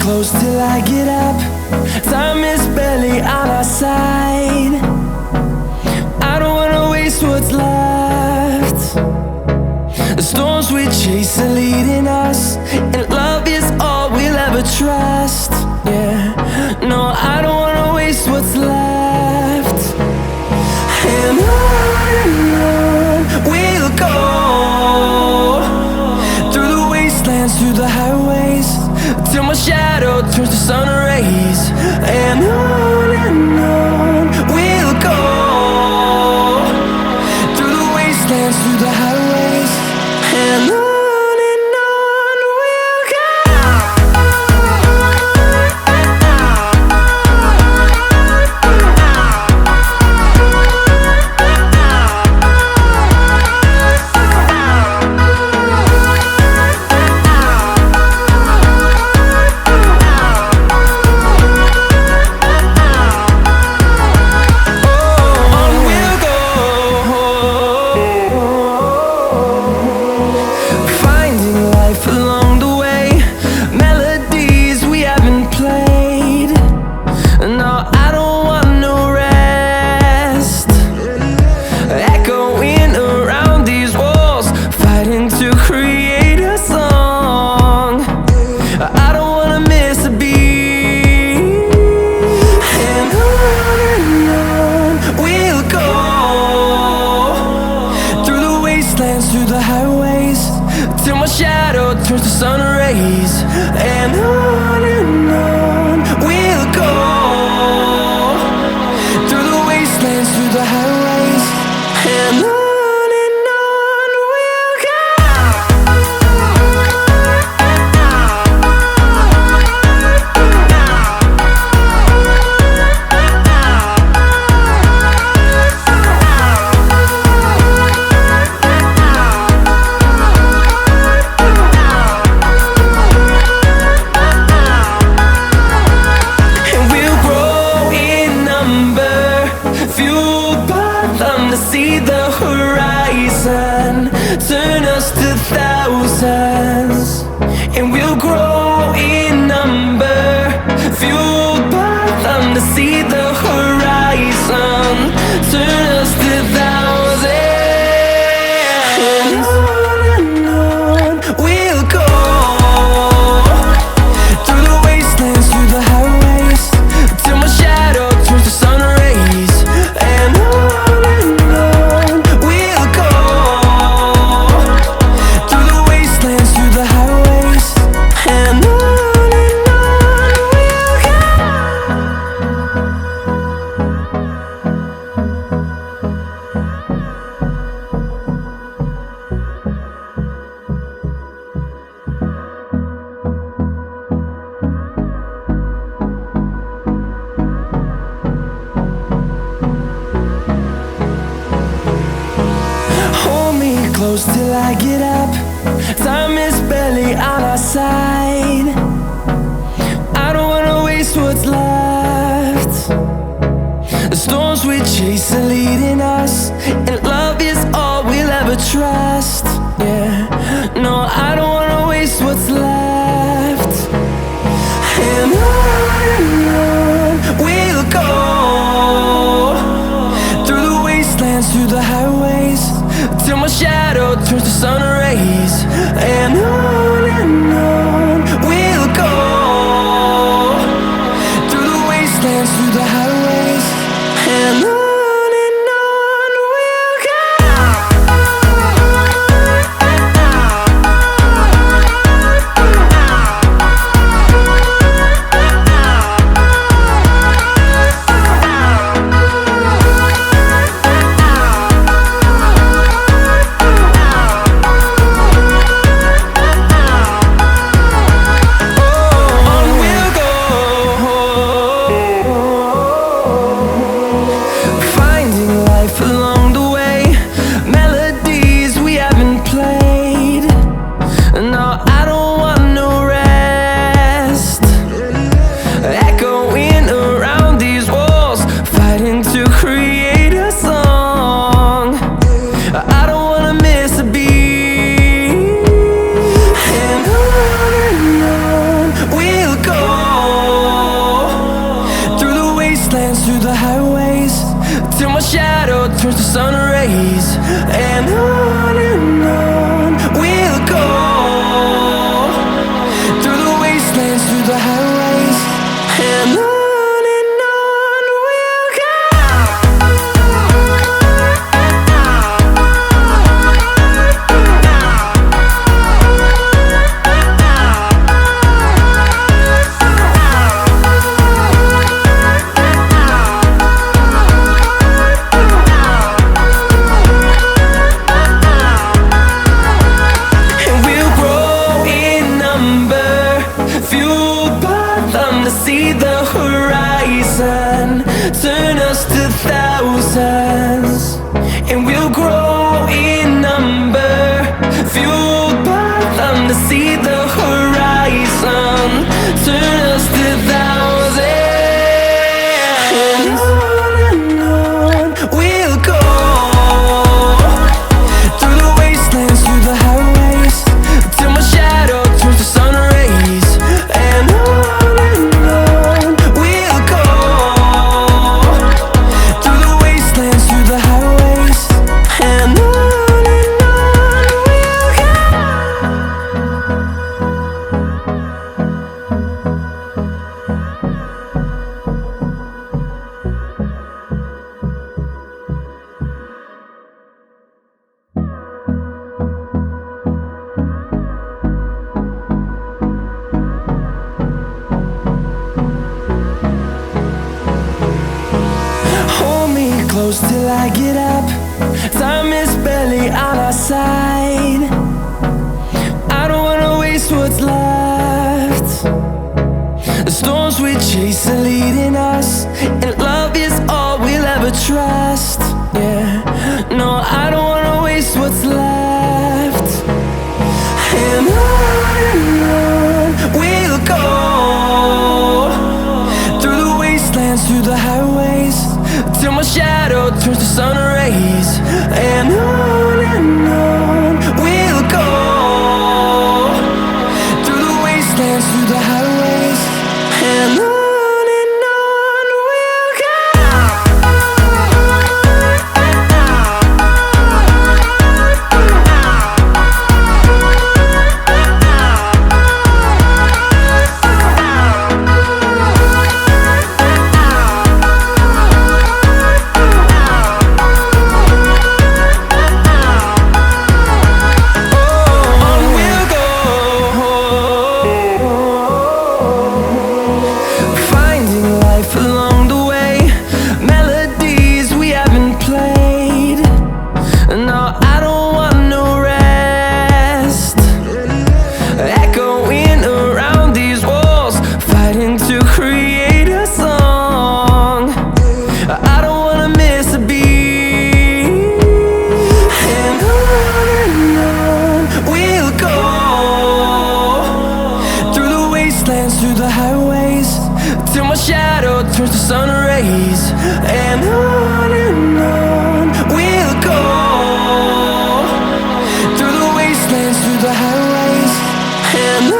close till I get up. Time is barely on our side. I don't wanna waste what's left. The storms we chase are leading us, and love is all we'll ever trust. Yeah, no, I don't wanna waste what's left. And on we'll go, through the wastelands, through the highways, till my shadow turns to sun rays. And on we'll go, through the wastelands, through the highways, and on we'll go. Through the highways, till my shadow turns to sun rays. And on we'll go, through the wastelands, through the highways, and on we'll go. See the horizon, turn us to thousands, and we'll grow in number, fueled by them to see the horizon, turn us to thousands. And on we'll go, through the wastelands, through the highways, till my shadow turns to sun rays. And close till I get up. Time is barely on our side. I don't wanna waste what's left. The storms we chase are leading us, and love is all we'll ever trust. Yeah, no, I don't wanna waste what's left. And on we'll go, through the wastelands, through the highways, till my shadow turns to sun rays. And on we'll go, through the wastelands, through the highways, and on we'll go. through the highways, till my shadow turns to sun rays. And on we'll go, through the wastelands, through the highways. And on we'll go. See the horizon, turn us to thousands, and we'll grow in number, fueled by them to see the horizon, turn us to thousands. And on we'll go, through the wastelands, through the highways, till my shadow turns to sun rays. And close till I get up. Time is barely on our side. I don't wanna waste what's left. The storms we chase are leading us, and love is all we'll ever trust. Yeah, no, I don't wanna waste what's left. And on we'll go, through the wastelands, through the highways, till my shadow turns to sun rays. And on we'll go, through the wastelands, through the highways. And on. Through the highways, till my shadow turns to sun rays. And on we'll go, through the wastelands, through the highways. And on.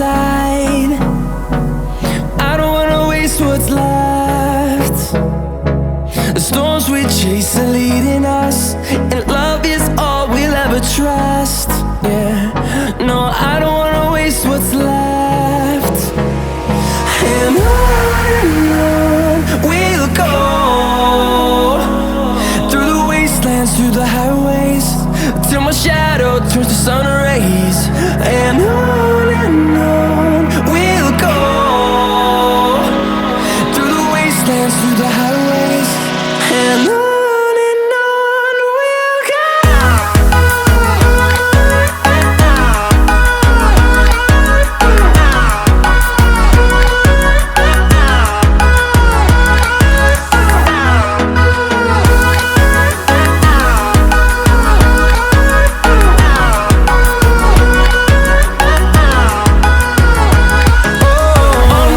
side. I don't wanna waste what's left. The storms we chase are leading us, and love is all we'll ever trust. Yeah, no, I don't wanna waste what's left. And on we'll go, through the wastelands, through the highways, till my shadow turns to sun rays.